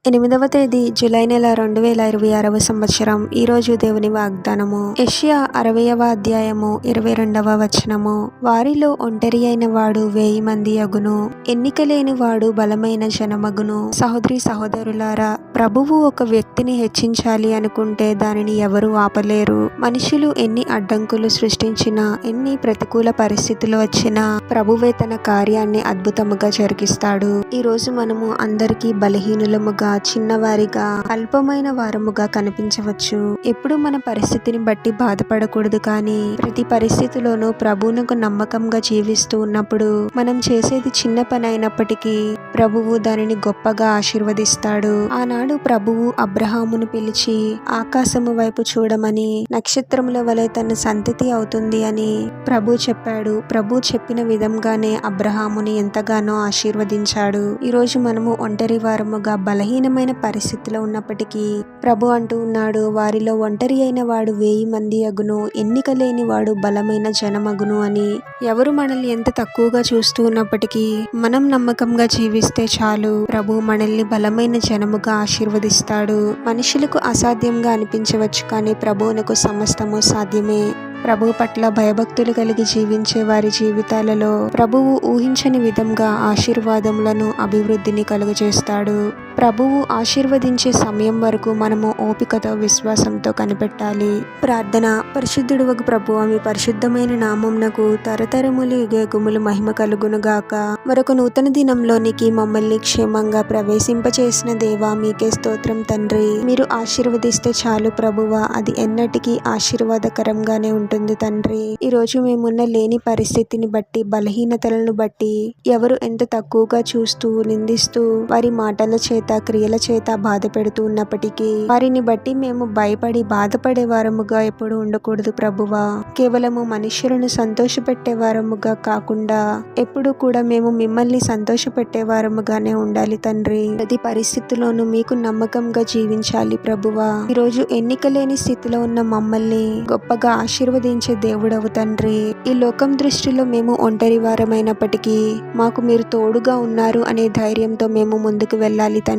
8వ తేదీ జూలై నెల 2026వ సంవత్సరం. ఈరోజు దేవుని వాగ్దానము యెషయా 60వ అధ్యాయము 22వ వచనము. వారిలో ఒంటరి అయిన వాడు 1000 మంది అగును, ఎన్నిక లేని వాడు బలమైన జనమగును. సహోదరి సహోదరులారా, ప్రభువు ఒక వ్యక్తిని హెచ్చించాలి అనుకుంటే దానిని ఎవరు ఆపలేరు. మనుషులు ఎన్ని అడ్డంకులు సృష్టించినా, ఎన్ని ప్రతికూల పరిస్థితులు వచ్చినా ప్రభువే తన కార్యాన్ని అద్భుతముగా జరిగిస్తాడు. ఈ రోజు మనము అందరికీ బలహీనులముగా, చిన్నవారిగా, అల్పమైన వారముగా కనిపించవచ్చు. ఎప్పుడు మన పరిస్థితిని బట్టి బాధపడకూడదు, కానీ ప్రతి పరిస్థితిలోనూ ప్రభువునకు నమ్మకంగా జీవిస్తూ ఉన్నప్పుడు మనం చేసేది చిన్న పని అయినప్పటికీ ప్రభువు దానిని గొప్పగా ఆశీర్వదిస్తాడు. ఆనాడు ప్రభువు అబ్రహామును పిలిచి ఆకాశము వైపు చూడమని, నక్షత్రముల వలె తన సంతతి అవుతుంది అని ప్రభు చెప్పాడు. ప్రభు చెప్పిన విధంగానే అబ్రహాముని ఎంతగానో ఆశీర్వదించాడు. ఈరోజు మనము ఒంటరి వారముగా, బలహీనమైన పరిస్థితిలో ఉన్నప్పటికీ ప్రభు అంటూ ఉన్నాడు, వారిలో ఒంటరి అయిన వాడు 1000 మంది అగును, ఎన్నిక లేని వాడు బలమైన జనమగును అని. ఎవరు మనల్ని ఎంత తక్కువగా చూస్తూ ఉన్నప్పటికీ మనం నమ్మకంగా జీవిస్తే చాలు, ప్రభు మనల్ని బలమైన జనముగా ఆశీర్వదిస్తాడు. మనుషులకు అసాధ్యంగా అనిపించవచ్చు, కానీ ప్రభువునకు సమస్తము సాధ్యమే. ప్రభువు పట్ల భయభక్తులు కలిగి జీవించే వారి జీవితాలలో ప్రభువు ఊహించని విధంగా ఆశీర్వాదములను, అభివృద్ధిని కలుగజేస్తాడు. ప్రభువు ఆశీర్వదించే సమయం వరకు మనము ఓపికతో, విశ్వాసంతో కనిపెట్టాలి. ప్రార్థన. పరిశుద్ధుడవగు ప్రభువా, మీ పరిశుద్ధమైన నామమునకు తరతరములు యుగయుగములు మహిమ కలుగునుగాక. మరొక నూతన దినంలోనికి మమ్మల్ని క్షేమంగా ప్రవేశింపచేసిన దేవా, మీకే స్తోత్రం తండ్రి. మీరు ఆశీర్వదిస్తే చాలు ప్రభువా, అది ఎన్నటికీ ఆశీర్వాదకరంగానే ఉంటుంది తండ్రి. ఈరోజు మేమున్న లేని పరిస్థితిని బట్టి, బలహీనతలను బట్టి ఎవరు ఎంత తక్కువగా చూస్తూ, నిందిస్తూ, వారి మాటల చేత, క్రియల చేత బాధ పెడుతూ ఉన్నప్పటికీ వారిని బట్టి మేము భయపడి బాధపడే వారముగా ఎప్పుడు ఉండకూడదు ప్రభువా. కేవలము మనుషులను సంతోషపెట్టే వారముగా కాకుండా ఎప్పుడు కూడా మేము మిమ్మల్ని సంతోషపెట్టే వారముగానే ఉండాలి తండ్రి. ప్రతి పరిస్థితిలోనూ మీకు నమ్మకంగా జీవించాలి ప్రభువా. ఈరోజు ఎన్నిక లేని స్థితిలో ఉన్న మమ్మల్ని గొప్పగా ఆశీర్వదించే దేవుడవు తండ్రి. ఈ లోకం దృష్టిలో మేము ఒంటరి వారమైనప్పటికీ మాకు మీరు తోడుగా ఉన్నారు అనే ధైర్యంతో మేము ముందుకు వెళ్ళాలి తండ్రి.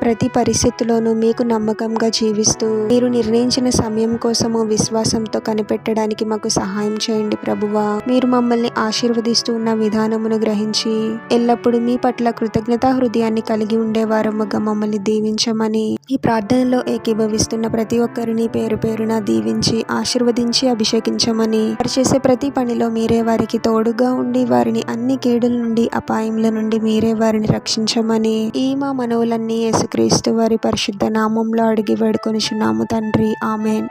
ప్రతి పరిస్థితిలోనూ మీకు నమ్మకంగా జీవిస్తూ మీరు నిర్ణయించిన సమయం కోసము విశ్వాసంతో కనిపెట్టడానికి మాకు సహాయం చేయండి ప్రభువా. మీరు మమ్మల్ని ఆశీర్వదిస్తూ ఉన్న విధానమును గ్రహించి ఎల్లప్పుడూ మీ పట్ల కృతజ్ఞతా హృదయాన్ని కలిగి ఉండే వారముగా మమ్మల్ని దీవించమని, ఈ ప్రార్థనలో ఏకీభవిస్తున్న ప్రతి ఒక్కరిని పేరు పేరున దీవించి, ఆశీర్వదించి, అభిషేకించమని, వారు చేసే ప్రతి పనిలో మీరే వారికి తోడుగా ఉండి వారిని అన్ని కీడుల నుండి, అపాయముల నుండి మీరే వారిని రక్షించమని, ఈ మా మనవులన్నీ యేసుక్రీస్తు వారి పరిశుద్ధ నామంలో అడిగి వేడుకొనుచున్నాము తండ్రి. ఆమేన్.